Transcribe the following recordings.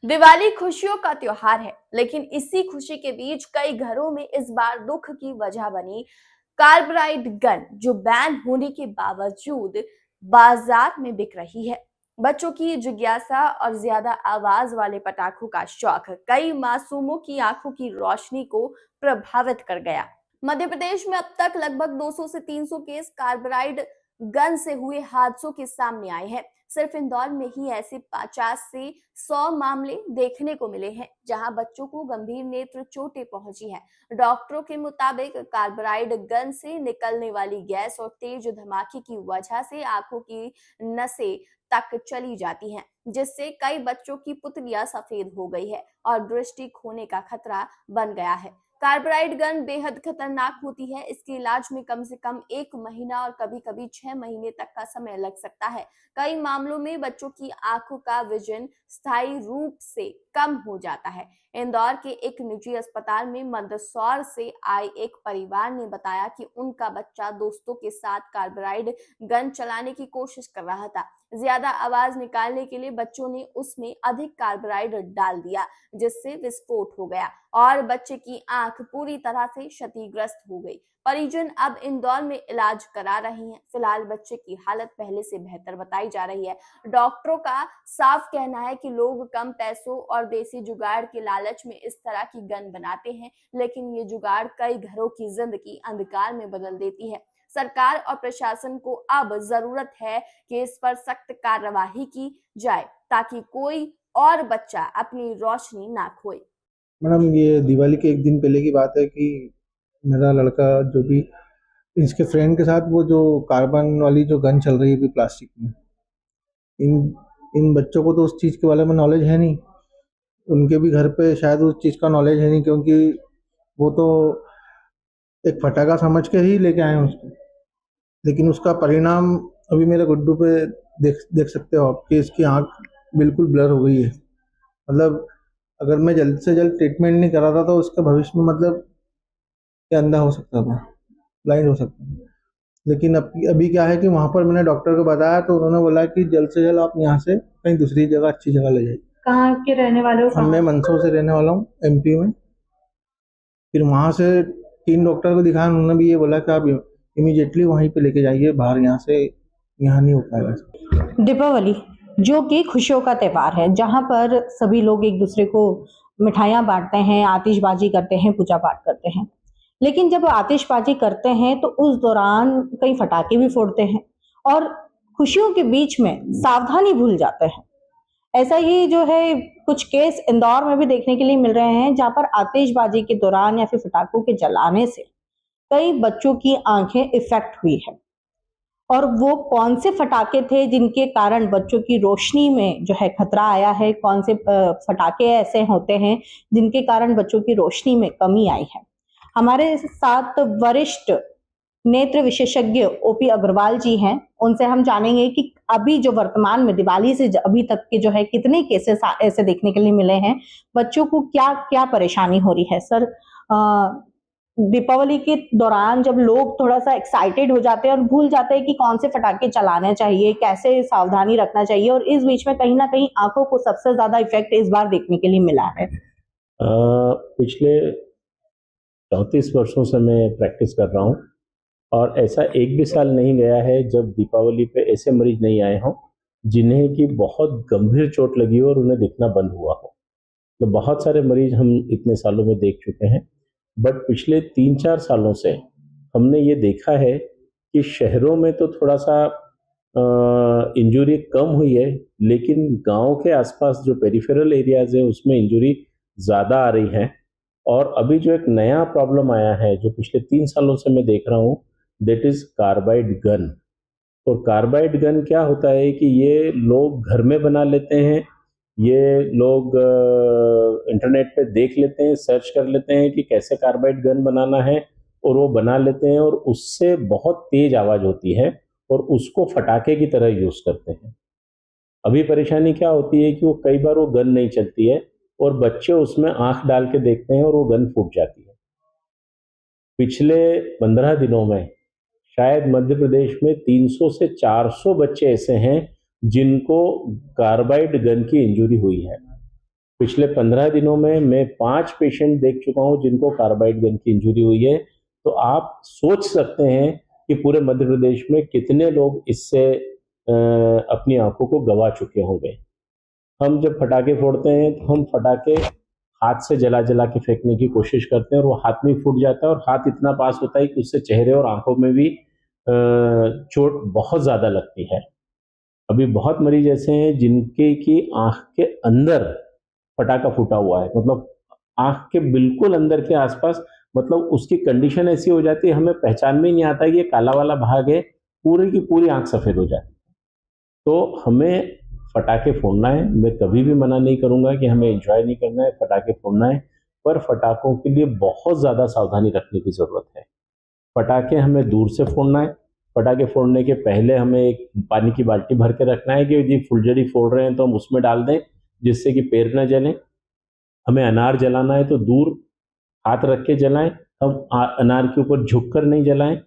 दिवाली खुशियों का त्योहार है, लेकिन इसी खुशी के बीच कई घरों में इस बार दुख की वजह बनी कार्बाइड गन, जो बैन होने के बावजूद बाजार में बिक रही है। बच्चों की जिज्ञासा और ज्यादा आवाज वाले पटाखों का शौक कई मासूमों की आंखों की रोशनी को प्रभावित कर गया। मध्य प्रदेश में अब तक लगभग 200 से 300 केस कार्बाइड गन से हुए हादसों के सामने आए हैं। सिर्फ इंदौर में ही ऐसे 50 से 100 मामले देखने को मिले हैं, जहां बच्चों को गंभीर नेत्र चोटें पहुंची हैं। डॉक्टरों के मुताबिक कार्बाइड गन से निकलने वाली गैस और तेज धमाके की वजह से आंखों की नसें तक चली जाती हैं, जिससे कई बच्चों की पुतलियां सफेद हो गई है और दृष्टि खोने का खतरा बन गया है। कार्बाइड गन बेहद खतरनाक होती है। इसके इलाज में कम से कम 1 महीना और कभी-कभी 6 महीने तक का समय लग सकता है। कई मामलों में बच्चों की आंखों का विजन स्थायी रूप से कम हो जाता है। इंदौर के एक निजी अस्पताल में मंदसौर से आए एक परिवार ने बताया कि उनका बच्चा दोस्तों के साथ कार्बाइड गन चलाने की कोशिश कर रहा था। ज्यादा आवाज निकालने के लिए बच्चों ने उसमें अधिक कार्बाइड डाल दिया, जिससे विस्फोट हो गया और बच्चे की आंख पूरी तरह से क्षतिग्रस्त हो गई। परिजन अब इंदौर में इलाज करा रहे हैं। फिलहाल बच्चे की हालत पहले से बेहतर बताई जा रही है। डॉक्टरों का साफ कहना है कि लोग कम पैसों और देसी जुगाड़ के लालच में इस तरह की गन बनाते हैं, लेकिन ये जुगाड़ कई घरों की जिंदगी अंधकार में बदल देती है। सरकार और प्रशासन को अब जरूरत है कि इस पर सख्त कार्रवाई की जाए, ताकि कोई और बच्चा अपनी रोशनी ना खोए। मैडम, ये दिवाली के एक दिन पहले की बात है कि मेरा लड़का जो भी इसके फ्रेंड के साथ वो जो कार्बन वाली जो गन चल रही है अभी प्लास्टिक में, इन इन बच्चों को तो उस चीज़ के बारे में नॉलेज है नहीं। उनके भी घर पे शायद उस चीज़ का नॉलेज है नहीं, क्योंकि वो तो एक फटाका समझ के ही लेके आए हैं उसको। लेकिन उसका परिणाम अभी मेरे गुड्डू पे देख देख सकते हो आप कि इसकी आँख बिल्कुल ब्लर हो गई है। मतलब अगर मैं जल्द से जल्द ट्रीटमेंट नहीं करा था तो उसका भविष्य में मतलब ये अंधा हो सकता था, ब्लाइंड हो सकता था। लेकिन अब अभी क्या है कि वहाँ पर मैंने डॉक्टर को बताया तो उन्होंने बोला कि जल्द से जल्द आप यहाँ से कहीं दूसरी जगह, अच्छी जगह ले जाइए। कहाँ के रहने वाले हो? मैं मंदसौर से रहने वाला हूँ, एमपी में। फिर वहाँ से 3 डॉक्टर को दिखाया, उन्होंने भी ये बोला कि आप इमीडिएटली वहीं पे लेके जाइए बाहर, यहाँ से यहाँ नहीं हो पाएगा। दीपावली जो कि खुशियों का त्योहार है, जहाँ पर सभी लोग एक दूसरे को मिठाइयाँ बांटते हैं, आतिशबाजी करते हैं, पूजा पाठ करते हैं। लेकिन जब आतिशबाजी करते हैं तो उस दौरान कई फटाके भी फोड़ते हैं और खुशियों के बीच में सावधानी भूल जाते हैं। ऐसा ही जो है कुछ केस इंदौर में भी देखने के लिए मिल रहे हैं, जहाँ पर आतिशबाजी के दौरान या फिर फटाकों के जलाने से कई बच्चों की आंखें इफेक्ट हुई है। और वो कौन से फटाके थे जिनके कारण बच्चों की रोशनी में जो है खतरा आया है, कौन से फटाके ऐसे होते हैं जिनके कारण बच्चों की रोशनी में कमी आई है। हमारे साथ वरिष्ठ नेत्र विशेषज्ञ ओपी अग्रवाल जी हैं, उनसे हम जानेंगे कि अभी जो वर्तमान में दिवाली से अभी तक के जो है कितने केसेस ऐसे देखने के लिए मिले हैं, बच्चों को क्या क्या परेशानी हो रही है। सर, दीपावली के दौरान जब लोग थोड़ा सा एक्साइटेड हो जाते हैं और भूल जाते हैं कि कौन से फटाके चलाने चाहिए, कैसे सावधानी रखना चाहिए, और इस बीच में कहीं ना कहीं आंखों को सबसे ज्यादा इफेक्ट इस बार देखने के लिए मिला है। पिछले 34 वर्षों से मैं प्रैक्टिस कर रहा हूँ और ऐसा एक भी साल नहीं गया है जब दीपावली पे ऐसे मरीज नहीं आए हों जिन्हें कि बहुत गंभीर चोट लगी हो और उन्हें दिखना बंद हुआ हो। तो बहुत सारे मरीज हम इतने सालों में देख चुके हैं, बट पिछले 3-4 सालों से हमने ये देखा है कि शहरों में तो थोड़ा सा इंजरी कम हुई है, लेकिन गांव के आसपास जो पेरिफेरल एरियाज है उसमें इंजरी ज़्यादा आ रही है। और अभी जो एक नया प्रॉब्लम आया है जो पिछले 3 सालों से मैं देख रहा हूँ, दैट इज़ कार्बाइड गन। और कार्बाइड गन क्या होता है कि ये लोग घर में बना लेते हैं, ये लोग इंटरनेट पे देख लेते हैं, सर्च कर लेते हैं कि कैसे कार्बाइड गन बनाना है और वो बना लेते हैं और उससे बहुत तेज आवाज़ होती है और उसको फटाके की तरह यूज़ करते हैं। अभी परेशानी क्या होती है कि वो कई बार वो गन नहीं चलती है और बच्चे उसमें आंख डाल के देखते हैं और वो गन फूट जाती है। पिछले 15 दिनों में शायद मध्य प्रदेश में 300 से 400 बच्चे ऐसे हैं जिनको कार्बाइड गन की इंजरी हुई है। पिछले 15 दिनों में मैं 5 पेशेंट देख चुका हूं जिनको कार्बाइड गन की इंजरी हुई है। तो आप सोच सकते हैं कि पूरे मध्य प्रदेश में कितने लोग इससे अपनी आंखों को गंवा चुके होंगे। हम जब फटाके फोड़ते हैं तो हम फटाके हाथ से जला जला के फेंकने की कोशिश करते हैं और वो हाथ में फूट जाता है और हाथ इतना पास होता है कि उससे चेहरे और आंखों में भी चोट बहुत ज़्यादा लगती है। अभी बहुत मरीज ऐसे हैं जिनके की आंख के अंदर फटाका फूटा हुआ है, मतलब आंख के बिल्कुल अंदर के आसपास, मतलब उसकी कंडीशन ऐसी हो जाती है हमें पहचान में ही नहीं आता कि ये काला वाला भाग है, पूरी की पूरी आंख सफ़ेद हो जाती है। तो हमें फटाके फोड़ना है, मैं कभी भी मना नहीं करूंगा कि हमें एंजॉय नहीं करना है, फटाके फोड़ना है, पर फटाकों के लिए बहुत ज़्यादा सावधानी रखने की ज़रूरत है। फटाके हमें दूर से फोड़ना है। फटाके फोड़ने के पहले हमें एक पानी की बाल्टी भर के रखना है कि यदि फुलझड़ी फोड़ रहे हैं तो हम उसमें डाल दें जिससे कि पैर न जलें। हमें अनार जलाना है तो दूर हाथ रख के जलाएं, हम अनार के ऊपर झुक कर नहीं जलाएं।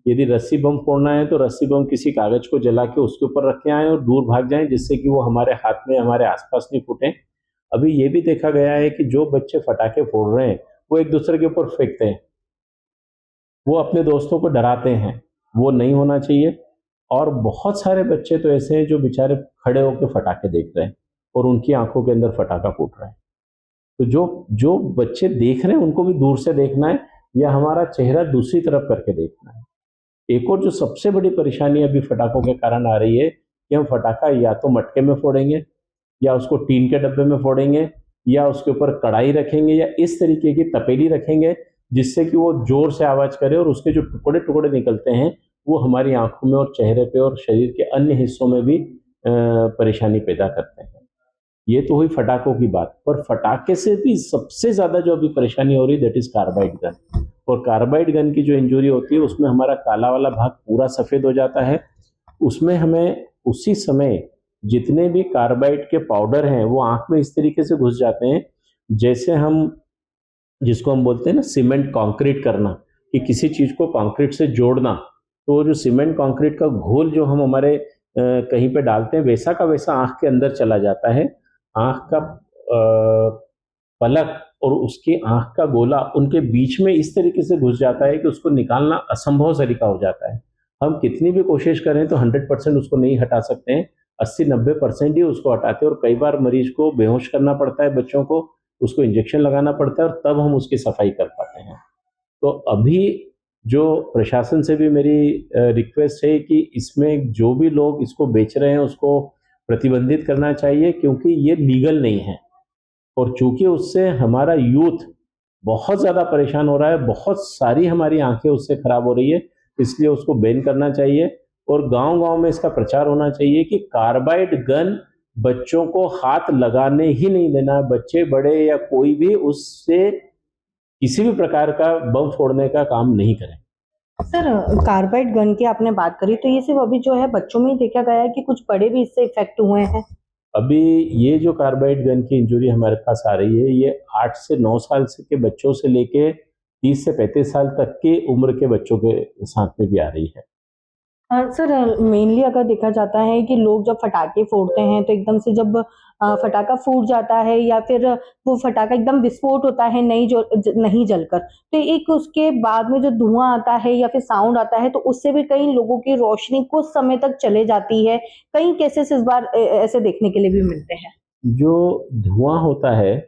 यदि रस्सी बम फोड़ना है तो रस्सी बम किसी कागज को जला के उसके ऊपर रख के आएँ और दूर भाग जाएं जिससे कि वो हमारे हाथ में हमारे आसपास नहीं फूटें। अभी ये भी देखा गया है कि जो बच्चे फटाके फोड़ रहे हैं वो एक दूसरे के ऊपर फेंकते हैं, वो अपने दोस्तों को डराते हैं, वो नहीं होना चाहिए। और बहुत सारे बच्चे तो ऐसे हैं जो बेचारे खड़े होकर फटाके देख रहे हैं और उनकी आंखों के अंदर फटाका फूट रहा है। तो जो जो बच्चे देख रहे हैं उनको भी दूर से देखना है या हमारा चेहरा दूसरी तरफ करके देखना है। एक और जो सबसे बड़ी परेशानी अभी फटाकों के कारण आ रही है कि हम फटाका या तो मटके में फोड़ेंगे या उसको टीन के डब्बे में फोड़ेंगे या उसके ऊपर कढ़ाई रखेंगे या इस तरीके की तपेली रखेंगे जिससे कि वो जोर से आवाज करे और उसके जो टुकड़े टुकड़े निकलते हैं वो हमारी आंखों में और चेहरे पे और शरीर के अन्य हिस्सों में भी परेशानी पैदा करते हैं। ये तो हुई फटाकों की बात, पर फटाके से भी सबसे ज्यादा जो अभी परेशानी हो रही है दैट इज कार्बाइड गन। और कार्बाइड गन की जो इंजरी होती है उसमें हमारा काला वाला भाग पूरा सफेद हो जाता है। उसमें हमें उसी समय जितने भी कार्बाइड के पाउडर हैं वो आंख में इस तरीके से घुस जाते हैं जैसे हम, जिसको हम बोलते हैं ना सीमेंट कंक्रीट करना, कि किसी चीज को कंक्रीट से जोड़ना। तो जो सीमेंट कंक्रीट का घोल जो हम हमारे कहीं पे डालते हैं वैसा का वैसा आंख के अंदर चला जाता है। आंख का पलक और उसकी आंख का गोला उनके बीच में इस तरीके से घुस जाता है कि उसको निकालना असंभव तरीका हो जाता है। हम कितनी भी कोशिश करें तो 100% उसको नहीं हटा सकते हैं, 80-90% ही उसको हटाते हैं और कई बार मरीज को बेहोश करना पड़ता है, बच्चों को उसको इंजेक्शन लगाना पड़ता है और तब हम उसकी सफाई कर पाते हैं। तो अभी जो प्रशासन से भी मेरी रिक्वेस्ट है कि इसमें जो भी लोग इसको बेच रहे हैं उसको प्रतिबंधित करना चाहिए क्योंकि ये लीगल नहीं है और चूंकि उससे हमारा यूथ बहुत ज़्यादा परेशान हो रहा है, बहुत सारी हमारी आंखें उससे खराब हो रही है, इसलिए उसको बैन करना चाहिए। और गांव-गांव में इसका प्रचार होना चाहिए कि कार्बाइड गन बच्चों को हाथ लगाने ही नहीं देना, बच्चे बड़े या कोई भी उससे किसी भी प्रकार का बम फोड़ने का काम नहीं करें। सर, कार्बाइड गन की आपने बात करी तो ये सिर्फ अभी जो है बच्चों में ही देखा गया है कि कुछ बड़े भी इससे इफेक्ट हुए हैं? अभी ये जो कार्बाइड गन की इंजरी हमारे पास आ रही है ये 8 से 9 साल के बच्चों से लेके 30 से 35 साल तक की उम्र के बच्चों के साथ में भी आ रही है। सर, मेनली अगर देखा जाता है कि लोग जब फटाके फोड़ते हैं तो एकदम से जब फटाका फूट जाता है या फिर वो फटाका एकदम विस्फोट होता है नहीं जलकर, तो एक उसके बाद में जो धुआं आता है या फिर साउंड आता है तो उससे भी कई लोगों की रोशनी कुछ समय तक चले जाती है। कई केसेस इस बार ऐसे देखने के लिए भी मिलते हैं। जो धुआं होता है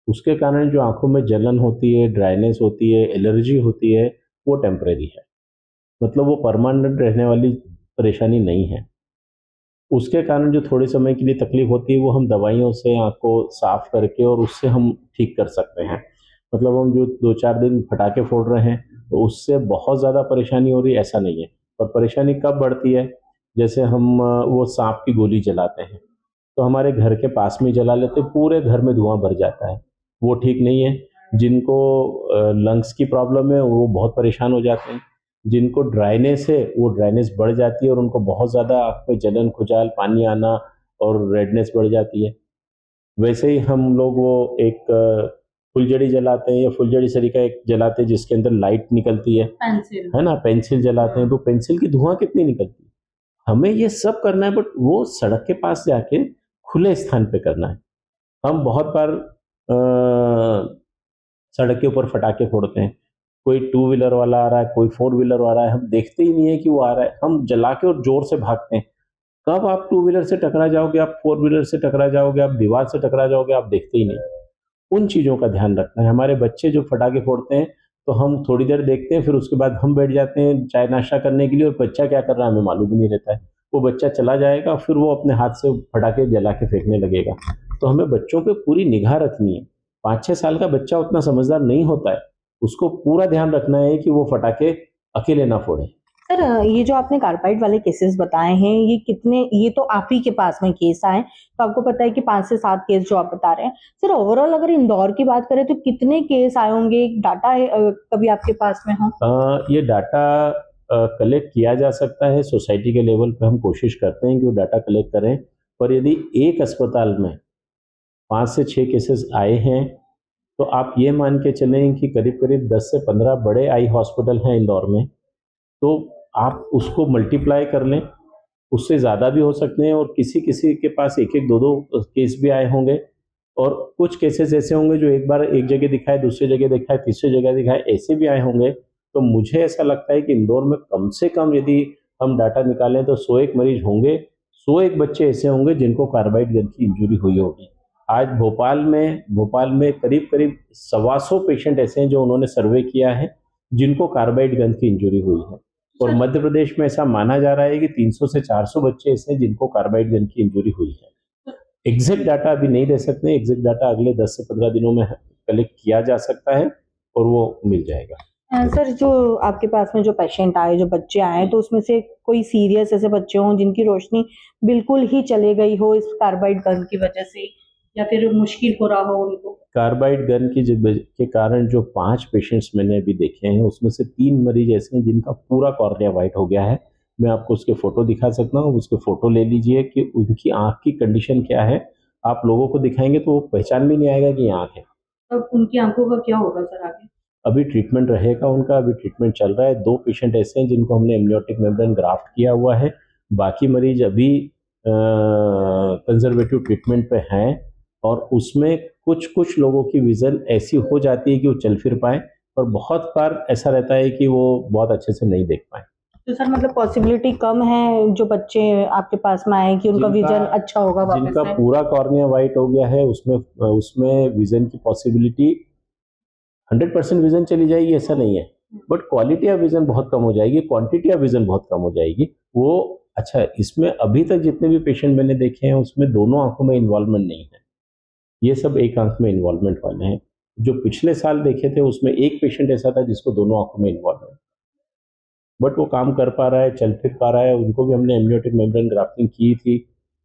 उसके कारण जो आंखों में जलन होती है, ड्राइनेस होती है, एलर्जी होती है, वो टेम्परेरी है, मतलब वो परमानेंट रहने वाली परेशानी नहीं है। उसके कारण जो थोड़े समय के लिए तकलीफ होती है वो हम दवाइयों से आँख को साफ करके और उससे हम ठीक कर सकते हैं। मतलब हम जो 2-4 दिन फटाके फोड़ रहे हैं तो उससे बहुत ज़्यादा परेशानी हो रही है ऐसा नहीं है। और परेशानी कब बढ़ती है, जैसे हम वो सांप की गोली जलाते हैं तो हमारे घर के पास में जला लेते, पूरे घर में धुआं भर जाता है, वो ठीक नहीं है। जिनको लंग्स की प्रॉब्लम है वो बहुत परेशान हो जाते हैं, जिनको ड्राइनेस है वो ड्राइनेस बढ़ जाती है और उनको बहुत ज़्यादा आँख में जलन, खुजाल, पानी आना और रेडनेस बढ़ जाती है। वैसे ही हम लोग वो एक फुलझड़ी जलाते हैं या फुलझड़ी सरीका एक जलाते हैं जिसके अंदर लाइट निकलती है ना, पेंसिल जलाते हैं तो पेंसिल की धुआं कितनी निकलती है। हमें ये सब करना है बट वो सड़क के पास जाके खुले स्थान पे करना है। हम बहुत बार सड़क के ऊपर फटाके फोड़ते हैं, कोई 2 व्हीलर वाला आ रहा है, कोई 4 व्हीलर वाला है, हम देखते ही नहीं है कि वो आ रहा है, हम जला के और जोर से भागते हैं। कब आप 2 व्हीलर से टकरा जाओगे, आप 4 व्हीलर से टकरा जाओगे, आप दीवार से टकरा जाओगे, आप देखते ही नहीं। उन चीज़ों का ध्यान रखना है। हमारे बच्चे जो फटाके फोड़ते हैं तो हम थोड़ी देर देखते हैं, फिर उसके बाद हम बैठ जाते हैं चाय नाश्ता करने के लिए, और बच्चा क्या कर रहा है हमें मालूम ही नहीं रहता है। वो बच्चा चला जाएगा, फिर वो अपने हाथ से फटाके जला के फेंकने लगेगा। तो हमें बच्चों पे पूरी निगाह रखनी है। 5-6 साल का बच्चा उतना समझदार नहीं होता है, उसको पूरा ध्यान रखना है कि वो फटाके अकेले ना फोड़े। सर, ये जो आपने कार्बाइड वाले केसेस बताए हैं, ये तो आप ही के पास में केस आए, तो आपको पता है कि 5 से 7 केस जो आप बता रहे हैं। सर, ओवरऑल अगर इंदौर की बात करें तो कितने केस आए होंगे, डाटा कभी आपके पास में हो? ये डाटा कलेक्ट किया जा सकता है, सोसाइटी के लेवल पे हम कोशिश करते हैं कि वो डाटा कलेक्ट करें, पर यदि एक अस्पताल में 5 से 6 केसेस आए हैं तो आप ये मान के चलें कि करीब करीब 10 से 15 बड़े आई हॉस्पिटल हैं इंदौर में, तो आप उसको मल्टीप्लाई कर लें, उससे ज़्यादा भी हो सकते हैं, और किसी किसी के पास 1-1, 2-2 केस भी आए होंगे, और कुछ केसेस ऐसे होंगे जो एक बार एक जगह दिखाए, दूसरी जगह दिखाए, तीसरी जगह दिखाए, ऐसे भी आए होंगे। तो मुझे ऐसा लगता है कि इंदौर में कम से कम यदि हम डाटा निकालें तो 101 मरीज होंगे, 101 बच्चे ऐसे होंगे जिनको कार्बाइड गन की इंजरी हुई होगी। आज भोपाल में करीब करीब 125 पेशेंट ऐसे हैं जो उन्होंने सर्वे किया है जिनको कार्बाइड गन की इंजरी हुई है, और मध्य प्रदेश में ऐसा माना जा रहा है कि 300 से 400 बच्चे ऐसे हैं जिनको कार्बाइड गन की इंजरी हुई है। एग्जैक्ट डाटा अभी नहीं दे सकते, एग्जैक्ट डाटा अगले 10 से 15 दिनों में कलेक्ट किया जा सकता है और वो मिल जाएगा। सर, जो आपके पास में जो पेशेंट आए, जो बच्चे आए, तो उसमें से कोई सीरियस ऐसे बच्चे हों जिनकी रोशनी बिल्कुल ही चले गई हो इस कार्बाइड गन की वजह से, या फिर मुश्किल हो रहा हो उनको? कार्बाइड गन के कारण जो 5 पेशेंट्स मैंने अभी देखे हैं, उसमें से 3 मरीज ऐसे हैं जिनका पूरा कॉर्निया वाइट हो गया है। मैं आपको उसके फोटो दिखा सकता हूँ, उसके फोटो ले लीजिए कि उनकी आंख की कंडीशन क्या है। आप लोगों को दिखाएंगे तो वो पहचान भी नहीं आएगा कि ये आंख है। अब उनकी आंखों का क्या होगा सर आगे? अभी ट्रीटमेंट रहेगा उनका, अभी ट्रीटमेंट चल रहा है। 2 पेशेंट ऐसे हैं जिनको हमने एमनियोटिक मेम्ब्रेन ग्राफ्ट किया हुआ है, बाकी मरीज अभी कंजर्वेटिव ट्रीटमेंट पे हैं, और उसमें कुछ लोगों की विजन ऐसी हो जाती है कि वो चल फिर पाए, और बहुत बार ऐसा रहता है कि वो बहुत अच्छे से नहीं देख पाए। तो सर, मतलब पॉसिबिलिटी कम है जो बच्चे आपके पास में आए कि उनका विजन अच्छा होगा वापस जिनका से? पूरा कॉर्निया वाइट हो गया है उसमें विजन की पॉसिबिलिटी 100% विजन चली जाएगी ऐसा नहीं है, बट क्वालिटी ऑफ विजन बहुत कम हो जाएगी, क्वांटिटी ऑफ विजन बहुत कम हो जाएगी। वो अच्छा, इसमें अभी तक जितने भी पेशेंट मैंने देखे हैं उसमें दोनों आंखों में इन्वॉल्वमेंट नहीं है, ये सब एक आंख में इन्वॉल्वमेंट वाले हैं। जो पिछले साल देखे थे उसमें एक पेशेंट ऐसा था जिसको दोनों आंखों में इन्वॉल्वमेंट, बट वो काम कर पा रहा है, चल फिर पा रहा है। उनको भी हमने एमनियोटिक मेम्ब्रेन ग्राफ्टिंग की थी।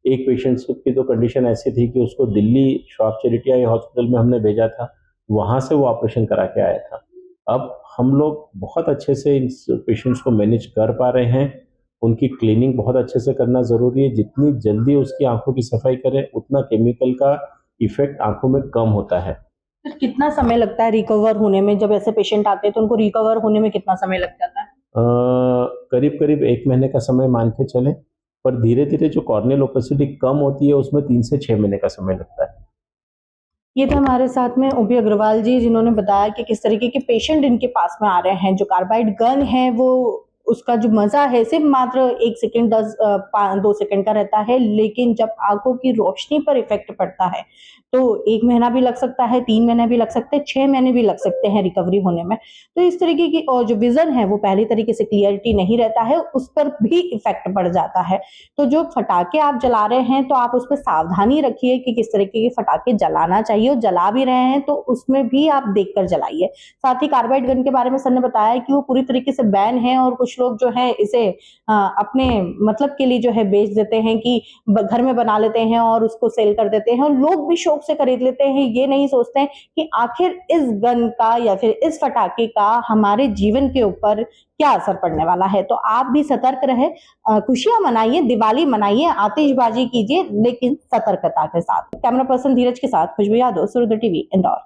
एक पेशेंट की तो कंडीशन ऐसी थी कि उसको दिल्ली श्वाफ चैरिटी आई हॉस्पिटल में हमने भेजा था, वहाँ से वो ऑपरेशन करा के आया था। अब हम लोग बहुत अच्छे से इन पेशेंट्स को मैनेज कर पा रहे हैं। उनकी क्लीनिंग बहुत अच्छे से करना ज़रूरी है। जितनी जल्दी उसकी आंखों की सफाई करें उतना केमिकल का इफेक्ट आंखों में कम होता है। सर, कितना समय लगता है रिकवर होने में? जब ऐसे पेशेंट आते हैं तो उनको रिकवर होने में कितना समय लग जाता है? करीब करीब 1 महीने का समय मान के चलें, पर धीरे धीरे जो कॉर्नियल ओपेसिटी कम होती है उसमें 3 से 6 महीने का समय लगता है। ये तो हमारे साथ में ओपी अग्रवाल जी, जिन्होंने बताया कि किस तरीके के पेशेंट इनके पास में आ रहे हैं। जो कार्बाइड गन है वो उसका जो मजा है सिर्फ मात्र 1 सेकेंड 2 सेकेंड का रहता है, लेकिन जब आंखों की रोशनी पर इफेक्ट पड़ता है तो 1 महीना भी लग सकता है, 3 महीने भी लग सकते हैं, 6 महीने भी लग सकते हैं रिकवरी होने में। तो इस तरीके की और जो विजन है वो पहली तरीके से क्लियरिटी नहीं रहता है, उस पर भी इफेक्ट पड़ जाता है। तो जो फटाके आप जला रहे हैं तो आप उस पर सावधानी रखिए कि किस तरीके के फटाके जलाना चाहिए, और जला भी रहे हैं तो उसमें भी आप देखकर जलाइए। साथ ही कार्बाइड गन के बारे में सर ने बताया कि वो पूरी तरीके से बैन है, और कुछ लोग जो है इसे अपने मतलब के लिए जो है बेच देते हैं कि घर में बना लेते हैं और उसको सेल कर देते हैं, और लोग भी शौक से खरीद लेते हैं। ये नहीं सोचते हैं कि आखिर इस गन का या फिर इस फटाके का हमारे जीवन के ऊपर क्या असर पड़ने वाला है। तो आप भी सतर्क रहे, खुशियां मनाइए, दिवाली मनाइए, आतिशबाजी कीजिए, लेकिन सतर्कता के साथ। कैमरा पर्सन धीरज के साथ खुशबू यादव, सूर्योदय टीवी, इंदौर।